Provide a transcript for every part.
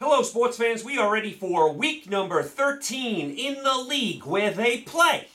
Hello, sports fans. We are ready for week number 13 in the league where they play.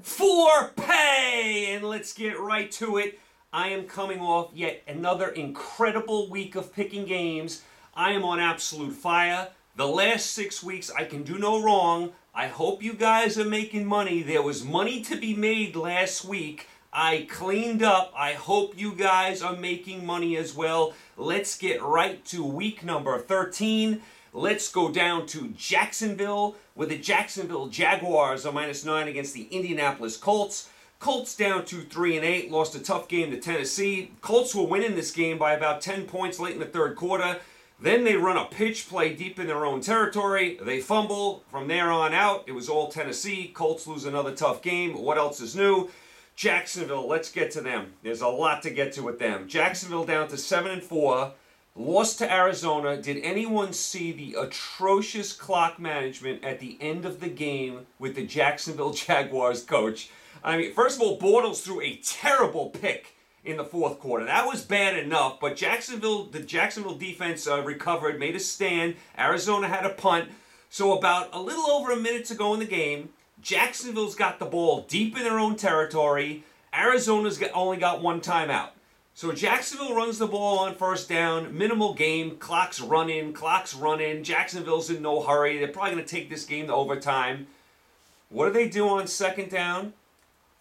For pay! And let's get right to it. I am coming off yet another incredible week of picking games. I am on absolute fire. The last 6 weeks, I can do no wrong. I hope you guys are making money. There was money to be made last week. I cleaned up. I hope you guys are making money as well. Let's get right to week number 13. Let's go down to Jacksonville, where the Jacksonville Jaguars are -9 against the Indianapolis Colts. Colts down to 3-8, lost a tough game to Tennessee. Colts were winning this game by about 10 points late in the third quarter. Then they run a pitch play deep in their own territory. They fumble. From there on out, it was all Tennessee. Colts lose another tough game. What else is new? Jacksonville, let's get to them. There's a lot to get to with them. Jacksonville down to 7-4. Lost to Arizona. Did anyone see the atrocious clock management at the end of the game with the Jacksonville Jaguars coach? I mean, first of all, Bortles threw a terrible pick in the fourth quarter. That was bad enough, but the Jacksonville defense recovered, made a stand. Arizona had a punt. So about a little over a minute to go in the game, Jacksonville's got the ball deep in their own territory. Arizona's only got one timeout. So Jacksonville runs the ball on first down, minimal game, clock's running. Jacksonville's in no hurry. They're probably going to take this game to overtime. What do they do on second down?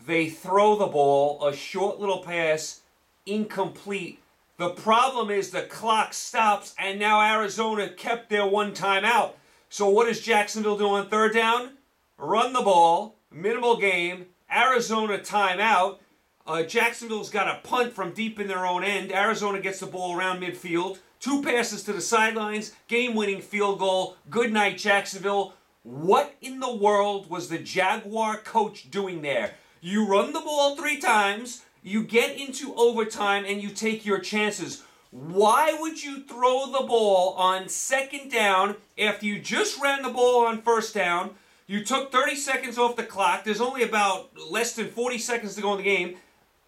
They throw the ball, a short little pass, incomplete. The problem is the clock stops, and now Arizona kept their one timeout. So what does Jacksonville do on third down? Run the ball, minimal game, Arizona timeout. Jacksonville's got a punt from deep in their own end. Arizona gets the ball around midfield. 2 passes to the sidelines. Game-winning field goal. Good night, Jacksonville. What in the world was the Jaguar coach doing there? You run the ball 3 times. You get into overtime and you take your chances. Why would you throw the ball on second down after you just ran the ball on first down? You took 30 seconds off the clock. There's only about less than 40 seconds to go in the game.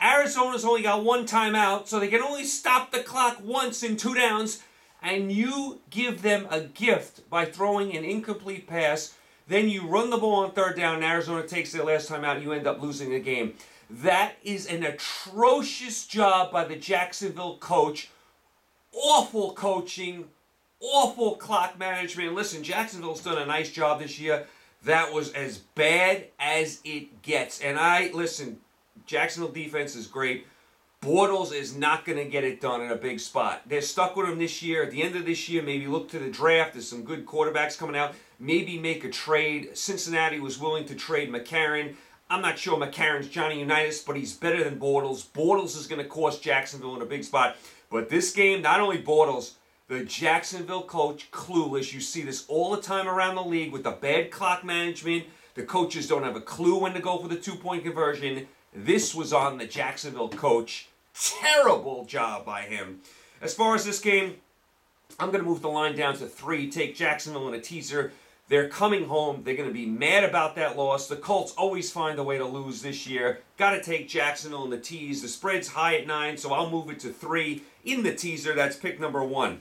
Arizona's only got one timeout, so they can only stop the clock once in 2 downs, and you give them a gift by throwing an incomplete pass. Then you run the ball on third down, and Arizona takes their last timeout, and you end up losing the game. That is an atrocious job by the Jacksonville coach. Awful coaching, awful clock management. Listen, Jacksonville's done a nice job this year. That was as bad as it gets. And listen, Jacksonville defense is great. Bortles is not going to get it done in a big spot. They're stuck with him this year. At the end of this year, maybe look to the draft. There's some good quarterbacks coming out. Maybe make a trade. Cincinnati was willing to trade McCarron. I'm not sure McCarron's Johnny Unitas, but he's better than Bortles. Bortles is going to cost Jacksonville in a big spot. But this game, not only Bortles, the Jacksonville coach, clueless. You see this all the time around the league with the bad clock management. The coaches don't have a clue when to go for the 2-point conversion. This was on the Jacksonville coach. Terrible job by him. As far as this game, I'm going to move the line down to 3. Take Jacksonville in a teaser. They're coming home. They're going to be mad about that loss. The Colts always find a way to lose this year. Got to take Jacksonville in the tease. The spread's high at 9, so I'll move it to 3 in the teaser. That's pick number 1.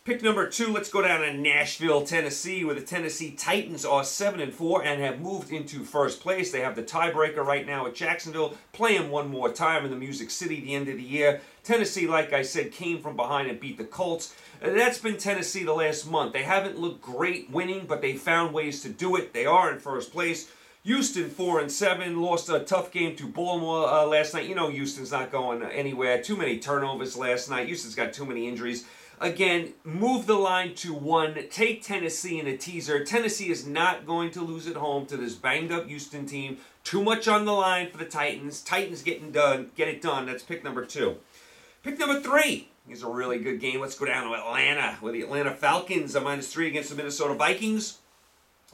Pick number 2, let's go down to Nashville, Tennessee, where the Tennessee Titans are 7-4 and have moved into first place. They have the tiebreaker right now at Jacksonville. Play them one more time in the Music City the end of the year. Tennessee, like I said, came from behind and beat the Colts. That's been Tennessee the last month. They haven't looked great winning, but they found ways to do it. They are in first place. Houston 4-7, lost a tough game to Baltimore last night. You know Houston's not going anywhere. Too many turnovers last night. Houston's got too many injuries. Again, move the line to 1. Take Tennessee in a teaser. Tennessee is not going to lose at home to this banged-up Houston team. Too much on the line for the Titans. Titans get it done. That's pick number 2. Pick number 3 is a really good game. Let's go down to Atlanta, where the Atlanta Falcons are -3 against the Minnesota Vikings.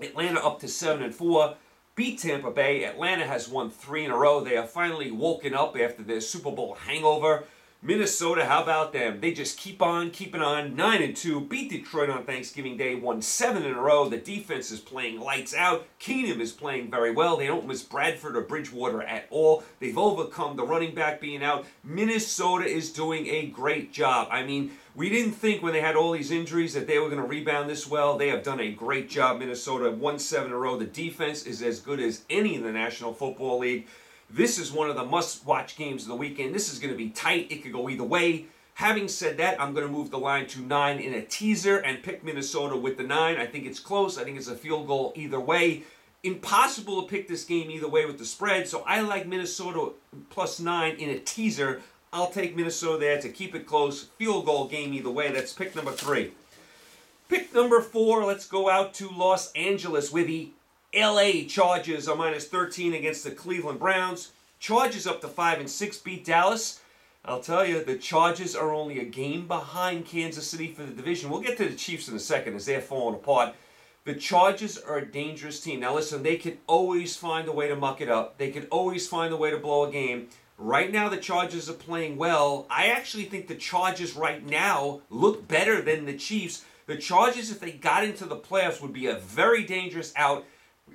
Atlanta up to 7-4. beat Tampa Bay. Atlanta has won 3 in a row. They have finally woken up after their Super Bowl hangover. Minnesota, how about them? They just keep on keeping on. 9-2, beat Detroit on Thanksgiving Day, won 7 in a row. The defense is playing lights out. Keenum is playing very well. They don't miss Bradford or Bridgewater at all. They've overcome the running back being out. Minnesota is doing a great job. I mean, we didn't think when they had all these injuries that they were going to rebound this well. They have done a great job. Minnesota won 7 in a row. The defense is as good as any in the National Football League. This is one of the must-watch games of the weekend. This is going to be tight. It could go either way. Having said that, I'm going to move the line to 9 in a teaser and pick Minnesota with the 9. I think it's close. I think it's a field goal either way. Impossible to pick this game either way with the spread, so I like Minnesota plus 9 in a teaser. I'll take Minnesota there to keep it close. Field goal game either way. That's pick number 3. Pick number 4, let's go out to Los Angeles with the LA Chargers are minus 13 against the Cleveland Browns. Chargers up to 5-6, beat Dallas. I'll tell you, the Chargers are only a game behind Kansas City for the division. We'll get to the Chiefs in a second as they're falling apart. The Chargers are a dangerous team. Now listen, they can always find a way to muck it up. They can always find a way to blow a game. Right now, the Chargers are playing well. I actually think the Chargers right now look better than the Chiefs. The Chargers, if they got into the playoffs, would be a very dangerous out.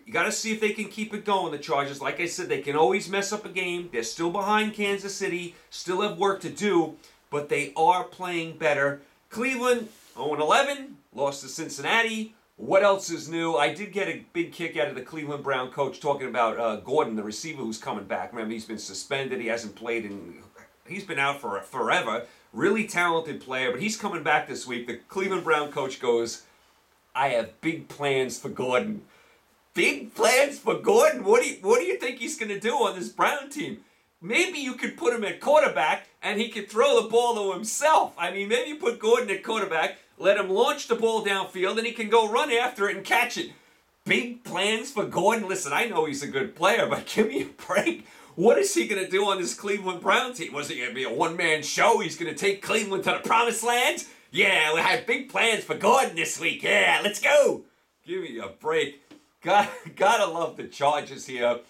You got to see if they can keep it going, the Chargers. Like I said, they can always mess up a game. They're still behind Kansas City, still have work to do, but they are playing better. Cleveland, 0-11, lost to Cincinnati. What else is new? I did get a big kick out of the Cleveland Brown coach talking about Gordon, the receiver who's coming back. Remember, he's been suspended. He hasn't played he's been out for forever. Really talented player, but he's coming back this week. The Cleveland Brown coach goes, I have big plans for Gordon. Big plans for Gordon? What do you think he's going to do on this Brown team? Maybe you could put him at quarterback and he could throw the ball to himself. I mean, maybe you put Gordon at quarterback, let him launch the ball downfield, and he can go run after it and catch it. Big plans for Gordon? Listen, I know he's a good player, but give me a break. What is he going to do on this Cleveland Brown team? Was it going to be a one-man show? He's going to take Cleveland to the promised land? Yeah, we have big plans for Gordon this week. Yeah, let's go. Give me a break. Gotta love the Chargers here.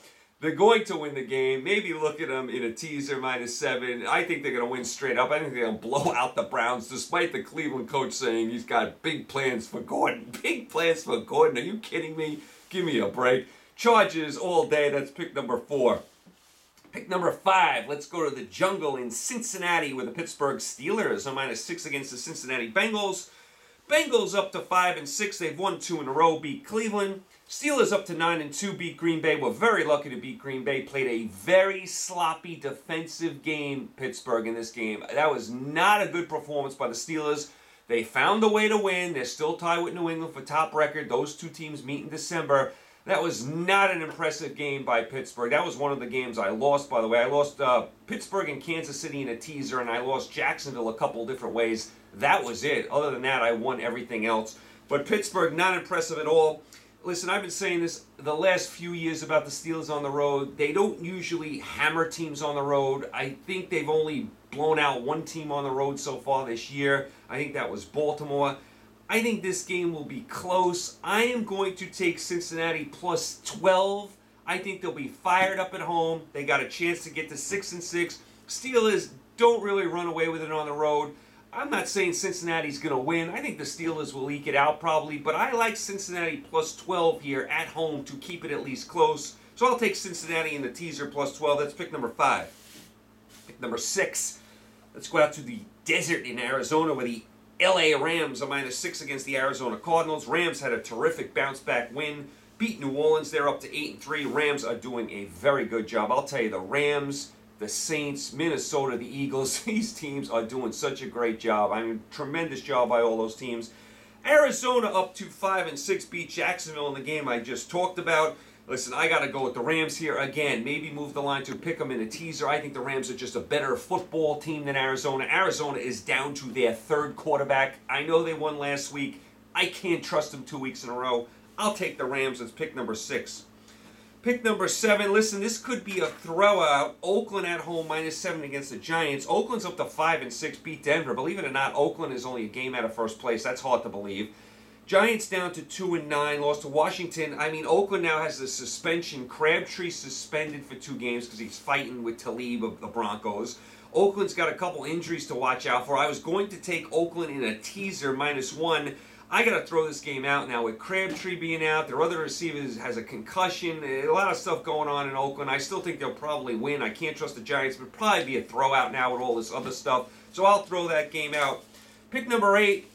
They're going to win the game. Maybe look at them in a teaser -7. I think they're going to win straight up. I think they're going to blow out the Browns, despite the Cleveland coach saying he's got big plans for Gordon. Big plans for Gordon. Are you kidding me? Give me a break. Chargers all day. That's pick number 4. Pick number 5. Let's go to the jungle in Cincinnati with the Pittsburgh Steelers on -6 against the Cincinnati Bengals. Bengals up to 5-6. They've won 2 in a row, beat Cleveland. Steelers up to 9-2, beat Green Bay. We're very lucky to beat Green Bay. Played a very sloppy defensive game, Pittsburgh, in this game. That was not a good performance by the Steelers. They found a way to win. They're still tied with New England for top record. Those two teams meet in December. That was not an impressive game by Pittsburgh. That was one of the games I lost, by the way. I lost Pittsburgh and Kansas City in a teaser, and I lost Jacksonville a couple different ways. That was it. Other than that, I won everything else. But Pittsburgh, not impressive at all. Listen, I've been saying this the last few years about the Steelers on the road. They don't usually hammer teams on the road. I think they've only blown out one team on the road so far this year. I think that was Baltimore. I think this game will be close. I am going to take Cincinnati plus 12. I think they'll be fired up at home. They got a chance to get to 6-6. Steelers don't really run away with it on the road. I'm not saying Cincinnati's going to win. I think the Steelers will eke it out probably, but I like Cincinnati plus 12 here at home to keep it at least close. So I'll take Cincinnati in the teaser plus 12. That's pick number 5. Pick number 6. Let's go out to the desert in Arizona where the LA Rams are -6 against the Arizona Cardinals. Rams had a terrific bounce-back win. Beat New Orleans. They're up to 8-3. Rams are doing a very good job. I'll tell you, the Rams, the Saints, Minnesota, the Eagles, these teams are doing such a great job. I mean, tremendous job by all those teams. Arizona up to 5-6, beat Jacksonville in the game I just talked about. Listen, I got to go with the Rams here again. Maybe move the line to pick them in a teaser. I think the Rams are just a better football team than Arizona. Arizona is down to their 3rd quarterback. I know they won last week. I can't trust them 2 weeks in a row. I'll take the Rams as pick number 6. Pick number 7. Listen, this could be a throwout. Oakland at home -7 against the Giants. Oakland's up to 5-6, beat Denver. Believe it or not, Oakland is only a game out of first place. That's hard to believe. Giants down to 2-9, lost to Washington. I mean, Oakland now has the suspension. Crabtree suspended for 2 games because he's fighting with Talib of the Broncos. Oakland's got a couple injuries to watch out for. I was going to take Oakland in a teaser -1. I got to throw this game out now with Crabtree being out. Their other receiver has a concussion. A lot of stuff going on in Oakland. I still think they'll probably win. I can't trust the Giants, but probably be a throwout now with all this other stuff. So I'll throw that game out. Pick number 8.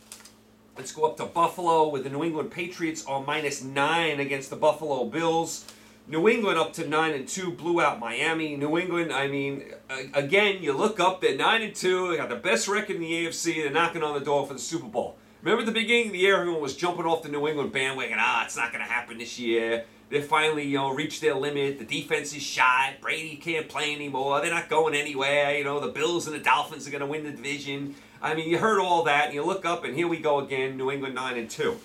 Let's go up to Buffalo with the New England Patriots on -9 against the Buffalo Bills. New England up to 9-2, blew out Miami. New England, I mean, again, you look up, they're 9-2, they got the best record in the AFC, they're knocking on the door for the Super Bowl. Remember at the beginning of the year, everyone was jumping off the New England bandwagon. It's not going to happen this year. They finally, reached their limit. The defense is shot. Brady can't play anymore. They're not going anywhere. The Bills and the Dolphins are going to win the division. I mean, you heard all that, and you look up, and here we go again, New England 9-2.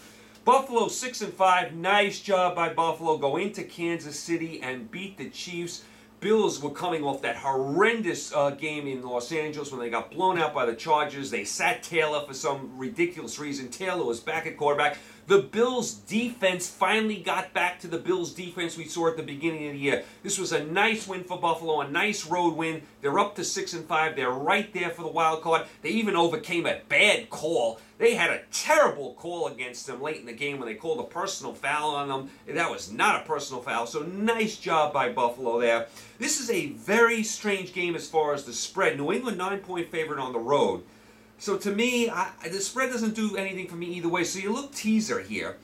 Buffalo 6-5. Nice job by Buffalo. Go into Kansas City and beat the Chiefs. Bills were coming off that horrendous game in Los Angeles when they got blown out by the Chargers. They sat Taylor for some ridiculous reason. Taylor was back at quarterback. The Bills' defense finally got back to the Bills' defense we saw at the beginning of the year. This was a nice win for Buffalo, a nice road win. They're up to 6-5. They're right there for the wild card. They even overcame a bad call. They had a terrible call against them late in the game when they called a personal foul on them. That was not a personal foul, so nice job by Buffalo there. This is a very strange game as far as the spread. New England 9-point favorite on the road. So to me, the spread doesn't do anything for me either way. So you look teaser here.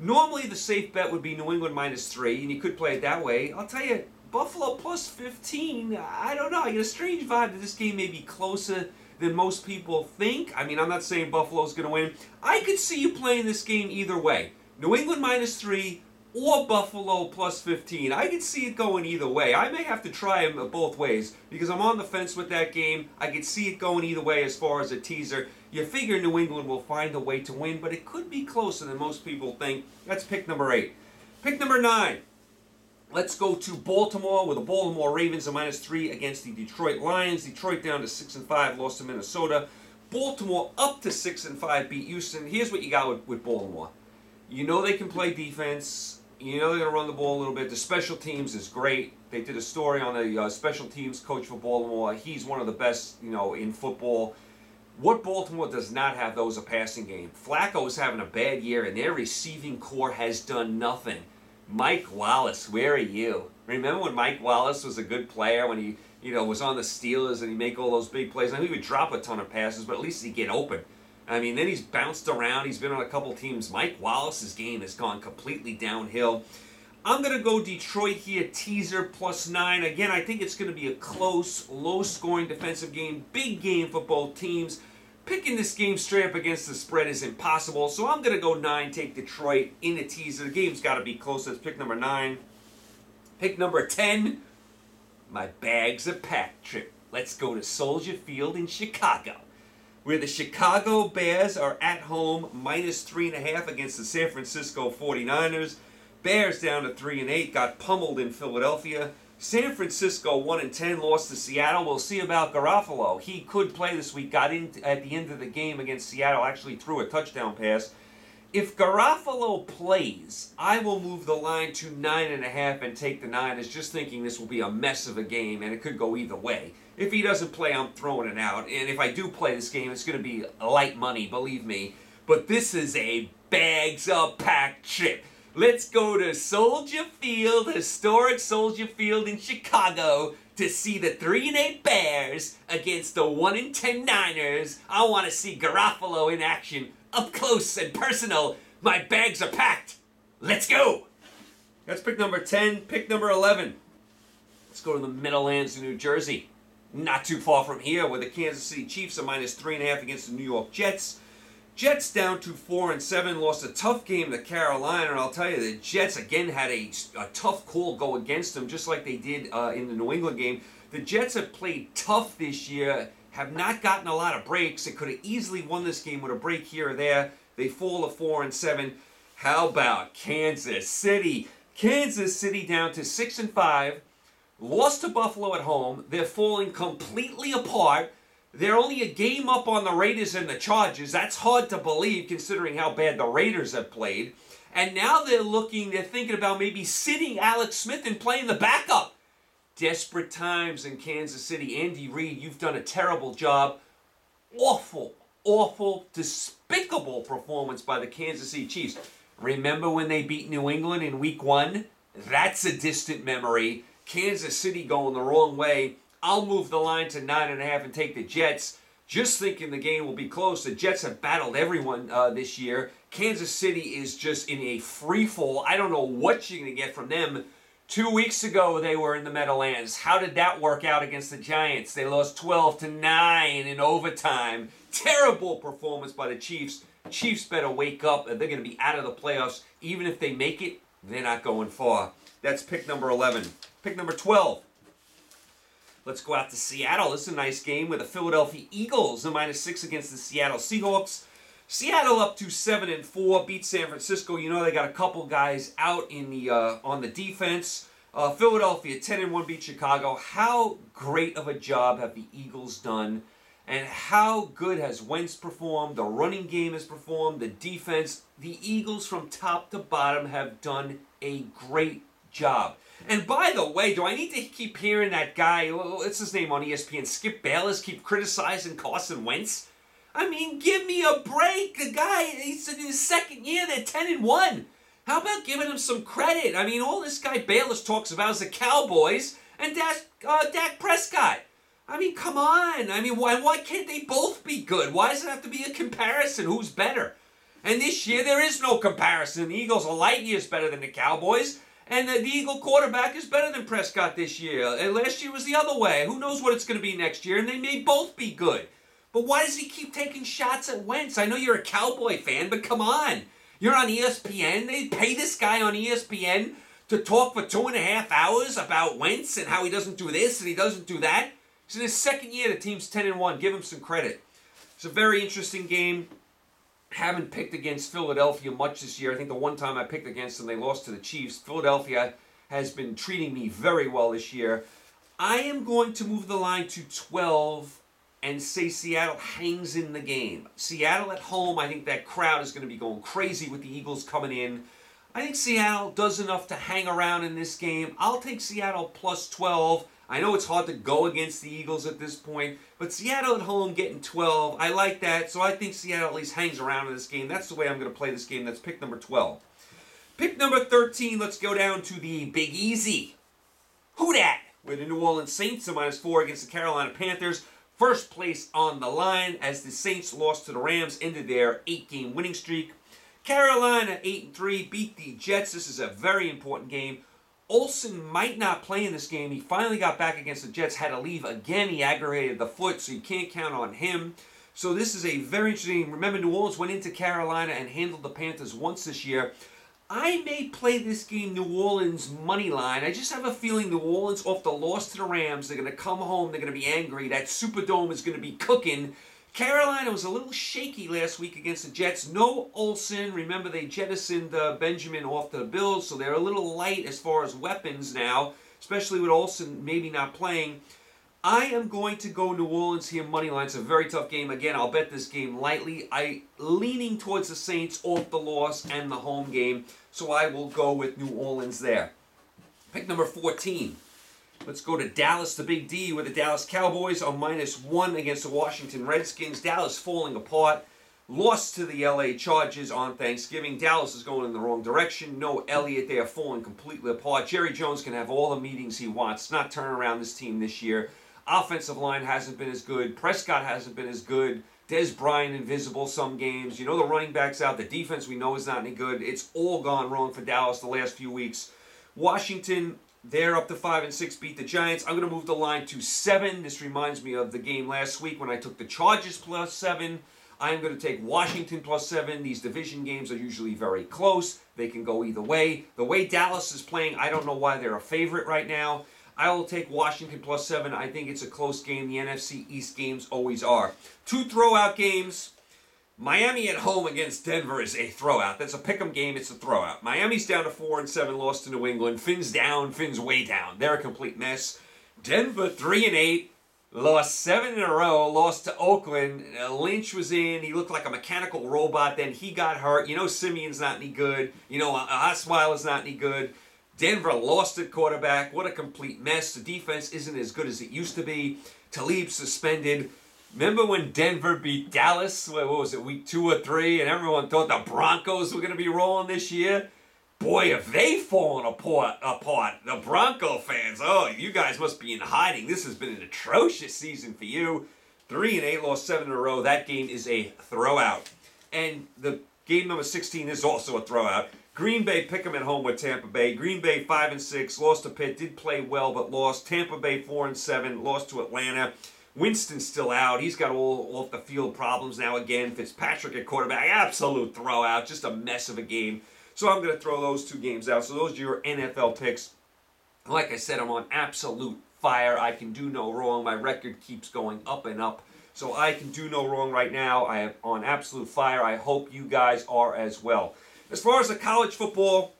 Normally the safe bet would be New England -3, and you could play it that way. I'll tell you, Buffalo +15, I don't know. I get a strange vibe that this game may be closer than most people think. I mean, I'm not saying Buffalo's going to win. I could see you playing this game either way. New England -3 or Buffalo +15. I could see it going either way. I may have to try them both ways because I'm on the fence with that game. I could see it going either way as far as a teaser. You figure New England will find a way to win, but it could be closer than most people think. That's pick number 8. Pick number 9. Let's go to Baltimore with the Baltimore Ravens at -3 against the Detroit Lions. Detroit down to 6-5, lost to Minnesota. Baltimore up to 6-5, beat Houston. Here's what you got with Baltimore. You know they can play defense. You know they're going to run the ball a little bit. The special teams is great. They did a story on the special teams coach for Baltimore. He's one of the best, in football. What Baltimore does not have, though, is a passing game. Flacco is having a bad year, and their receiving core has done nothing. Mike Wallace, where are you? Remember when Mike Wallace was a good player when he, was on the Steelers and he'd make all those big plays? I know he would drop a ton of passes, but at least he'd get open. I mean, then he's bounced around. He's been on a couple teams. Mike Wallace's game has gone completely downhill. I'm going to go Detroit here, teaser +9. Again, I think it's going to be a close, low-scoring defensive game. Big game for both teams. Picking this game straight up against the spread is impossible, so I'm going to go 9, take Detroit in a teaser. The game's got to be close. That's pick number 9. Pick number 10, my bags are packed trip. Let's go to Soldier Field in Chicago, where the Chicago Bears are at home, -3.5 against the San Francisco 49ers. Bears down to 3-8, got pummeled in Philadelphia. San Francisco 1-10, lost to Seattle. We'll see about Garoppolo. He could play this week, got in at the end of the game against Seattle, actually threw a touchdown pass. If Garoppolo plays, I will move the line to 9.5 and take the Niners, just thinking this will be a mess of a game, and it could go either way. If he doesn't play, I'm throwing it out. And if I do play this game, it's going to be light money, believe me. But this is a bags-up-packed trip. Let's go to Soldier Field, historic Soldier Field in Chicago, to see the 3-8 Bears against the 1-10 Niners. I want to see Garoppolo in action, up close and personal. My bags are packed. Let's go. That's pick number 10. Pick number 11. Let's go to the Meadowlands in New Jersey. Not too far from here, where the Kansas City Chiefs are -3.5 against the New York Jets. Jets down to 4-7, lost a tough game to Carolina, and I'll tell you, the Jets again had a tough call go against them, just like they did in the New England game. The Jets have played tough this year, have not gotten a lot of breaks. They could have easily won this game with a break here or there. They fall to 4-7. How about Kansas City? Kansas City down to 6-5. Lost to Buffalo at home. They're falling completely apart. They're only a game up on the Raiders and the Chargers. That's hard to believe considering how bad the Raiders have played. And now they're thinking about maybe sitting Alex Smith and playing the backup. Desperate times in Kansas City. Andy Reid, you've done a terrible job. Awful, despicable performance by the Kansas City Chiefs. Remember when they beat New England in Week 1? That's a distant memory. Kansas City going the wrong way. I'll move the line to 9.5 and take the Jets. Just thinking the game will be close. The Jets have battled everyone this year. Kansas City is just in a free fall. I don't know what you're going to get from them. 2 weeks ago, they were in the Meadowlands. How did that work out against the Giants? They lost 12-9 in overtime. Terrible performance by the Chiefs. Chiefs better wake up. They're going to be out of the playoffs. Even if they make it, they're not going far. That's pick number 11. Pick number 12. Let's go out to Seattle. This is a nice game with the Philadelphia Eagles, a -6 against the Seattle Seahawks. Seattle up to 7-4, beat San Francisco. You know they got a couple guys out in the on the defense. Philadelphia 10-1 beat Chicago. How great of a job have the Eagles done? And how good has Wentz performed? The running game has performed. The defense. The Eagles from top to bottom have done a great job. And by the way, do I need to keep hearing that guy, what's his name on ESPN, Skip Bayless, keep criticizing Carson Wentz? I mean, give me a break. The guy, he's in his second year, they're 10-1. How about giving him some credit? I mean, all this guy Bayless talks about is the Cowboys and Dak Prescott. I mean, come on. I mean, why can't they both be good? Why does it have to be a comparison? Who's better? And this year, there is no comparison. The Eagles are light years better than the Cowboys. And the Eagle quarterback is better than Prescott this year. And last year was the other way. Who knows what it's going to be next year? And they may both be good. But why does he keep taking shots at Wentz? I know you're a Cowboy fan, but come on. You're on ESPN. They pay this guy on ESPN to talk for 2.5 hours about Wentz and how he doesn't do this and he doesn't do that. He's in his second year. The team's 10-1. Give him some credit. It's a very interesting game. Haven't picked against Philadelphia much this year. I think the one time I picked against them, they lost to the Chiefs. Philadelphia has been treating me very well this year. I am going to move the line to 12 and say Seattle hangs in the game. Seattle at home, I think that crowd is going to be going crazy with the Eagles coming in. I think Seattle does enough to hang around in this game. I'll take Seattle plus 12. I know it's hard to go against the Eagles at this point, but Seattle at home getting 12, I like that. So I think Seattle at least hangs around in this game. That's the way I'm going to play this game. That's pick number 12. Pick number 13, let's go down to the Big Easy. Who dat? With the New Orleans Saints, a -4 against the Carolina Panthers. First place on the line as the Saints lost to the Rams, ended their 8-game winning streak. Carolina 8-3, beat the Jets. This is a very important game. Olsen might not play in this game. He finally got back against the Jets, had to leave again. He aggravated the foot, so you can't count on him. So this is a very interesting. Remember, New Orleans went into Carolina and handled the Panthers once this year. I may play this game New Orleans money line. I just have a feeling New Orleans, off the loss to the Rams, they're going to come home, they're going to be angry. That Superdome is going to be cooking. Carolina was a little shaky last week against the Jets. No Olsen. Remember, they jettisoned Benjamin off to the Bills, so they're a little light as far as weapons now, especially with Olsen maybe not playing. I am going to go New Orleans here, money line. It's a very tough game. Again, I'll bet this game lightly. Leaning towards the Saints off the loss and the home game, so I will go with New Orleans there. Pick number 14. Let's go to Dallas, the Big D, with the Dallas Cowboys on -1 against the Washington Redskins. Dallas falling apart. Lost to the LA Chargers on Thanksgiving. Dallas is going in the wrong direction. No Elliott. They are falling completely apart. Jerry Jones can have all the meetings he wants. Not turn around this team this year. Offensive line hasn't been as good. Prescott hasn't been as good. Des Bryant invisible some games. You know the running back's out. The defense we know is not any good. It's all gone wrong for Dallas the last few weeks. Washington, they're up to 5-6, beat the Giants. I'm going to move the line to 7. This reminds me of the game last week when I took the Chargers plus 7. I'm going to take Washington plus 7. These division games are usually very close. They can go either way. The way Dallas is playing, I don't know why they're a favorite right now. I will take Washington plus 7. I think it's a close game. The NFC East games always are. 2 throwout games. Miami at home against Denver is a throwout. That's a pick'em game. It's a throwout. Miami's down to 4-7, lost to New England. Finn's down. Finn's way down. They're a complete mess. Denver 3-8. Lost 7 in a row, lost to Oakland. Lynch was in. He looked like a mechanical robot. Then he got hurt. You know Simeon's not any good. You know Osweiler's not any good. Denver lost at quarterback. What a complete mess. The defense isn't as good as it used to be. Talib suspended. Remember when Denver beat Dallas? What was it, week 2 or 3? And everyone thought the Broncos were going to be rolling this year? Boy, have they fallen apart. The Bronco fans, oh, you guys must be in hiding. This has been an atrocious season for you. 3-8, lost 7 in a row. That game is a throwout. And the game number 16 is also a throwout. Green Bay pick 'em at home with Tampa Bay. Green Bay 5-6, lost to Pitt, did play well but lost. Tampa Bay 4-7, lost to Atlanta. Winston's still out. He's got all off the field problems now again. Fitzpatrick at quarterback, absolute throwout, just a mess of a game. So I'm going to throw those 2 games out. So those are your NFL picks. Like I said, I'm on absolute fire. I can do no wrong. My record keeps going up and up. So I can do no wrong right now. I am on absolute fire. I hope you guys are as well. As far as the college football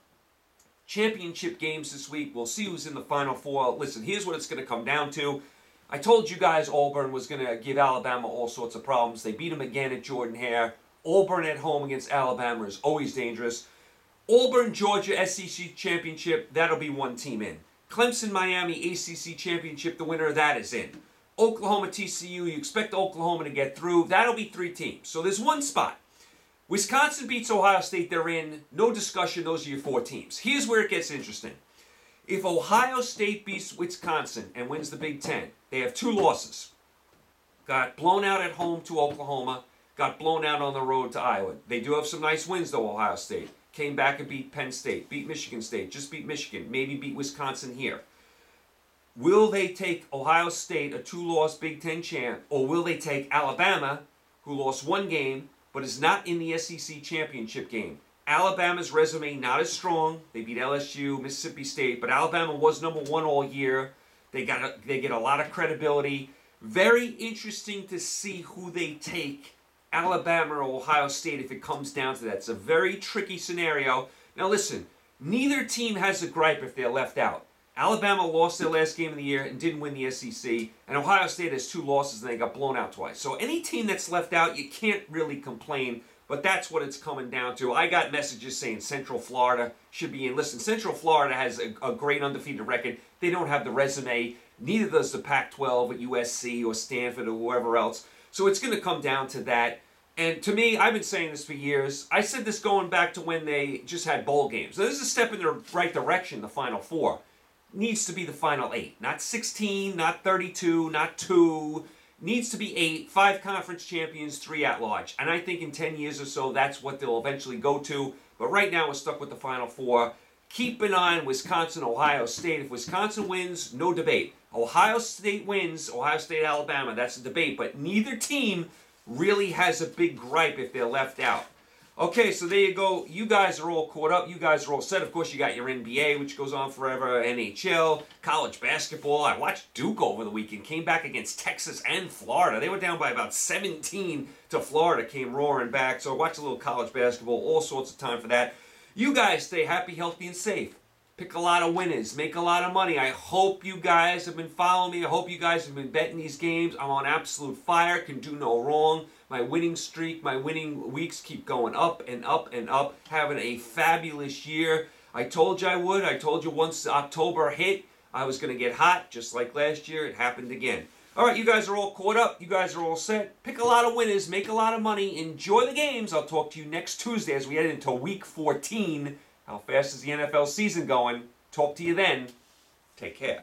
championship games this week, we'll see who's in the Final Four. Listen, here's what it's going to come down to. I told you guys Auburn was going to give Alabama all sorts of problems. They beat them again at Jordan-Hare. Auburn at home against Alabama is always dangerous. Auburn, Georgia, SEC Championship, that'll be 1 team in. Clemson, Miami, ACC Championship, the winner of that is in. Oklahoma, TCU, you expect Oklahoma to get through. That'll be 3 teams. So there's 1 spot. Wisconsin beats Ohio State, they're in. No discussion, those are your 4 teams. Here's where it gets interesting. If Ohio State beats Wisconsin and wins the Big Ten, they have 2 losses. Got blown out at home to Oklahoma, got blown out on the road to Iowa. They do have some nice wins, though, Ohio State. Came back and beat Penn State, beat Michigan State, just beat Michigan, maybe beat Wisconsin here. Will they take Ohio State, a 2-loss Big Ten champ, or will they take Alabama, who lost 1 game, but is not in the SEC championship game? Alabama's resume not as strong. They beat LSU, Mississippi State, but Alabama was number 1 all year. They get a lot of credibility. Very interesting to see who they take, Alabama or Ohio State, if it comes down to that. It's a very tricky scenario. Now listen, neither team has a gripe if they're left out. Alabama lost their last game of the year and didn't win the SEC, and Ohio State has 2 losses and they got blown out twice. So any team that's left out, you can't really complain, but that's what it's coming down to. I got messages saying Central Florida should be in. Listen, Central Florida has a great undefeated record. They don't have the resume. Neither does the Pac-12 at USC or Stanford or whoever else. So it's going to come down to that. And to me, I've been saying this for years. I said this going back to when they just had bowl games. Now, this is a step in the right direction, the Final Four. Needs to be the Final 8. Not 16, not 32, not 2. Needs to be 8, 5 conference champions, 3 at-large. And I think in 10 years or so, that's what they'll eventually go to. But right now, we're stuck with the Final Four. Keep an eye on Wisconsin, Ohio State. If Wisconsin wins, no debate. Ohio State wins, Ohio State, Alabama, that's a debate. But neither team really has a big gripe if they're left out. Okay, so there you go. You guys are all caught up. You guys are all set. Of course, you got your NBA, which goes on forever, NHL, college basketball. I watched Duke over the weekend. Came back against Texas and Florida. They were down by about 17 to Florida. Came roaring back. So I watched a little college basketball. All sorts of time for that. You guys stay happy, healthy, and safe. Pick a lot of winners. Make a lot of money. I hope you guys have been following me. I hope you guys have been betting these games. I'm on absolute fire. Can do no wrong. My winning streak, my winning weeks keep going up and up and up. Having a fabulous year. I told you I would. I told you once October hit, I was going to get hot, just like last year. It happened again. All right, you guys are all caught up. You guys are all set. Pick a lot of winners. Make a lot of money. Enjoy the games. I'll talk to you next Tuesday as we head into Week 14. How fast is the NFL season going? Talk to you then. Take care.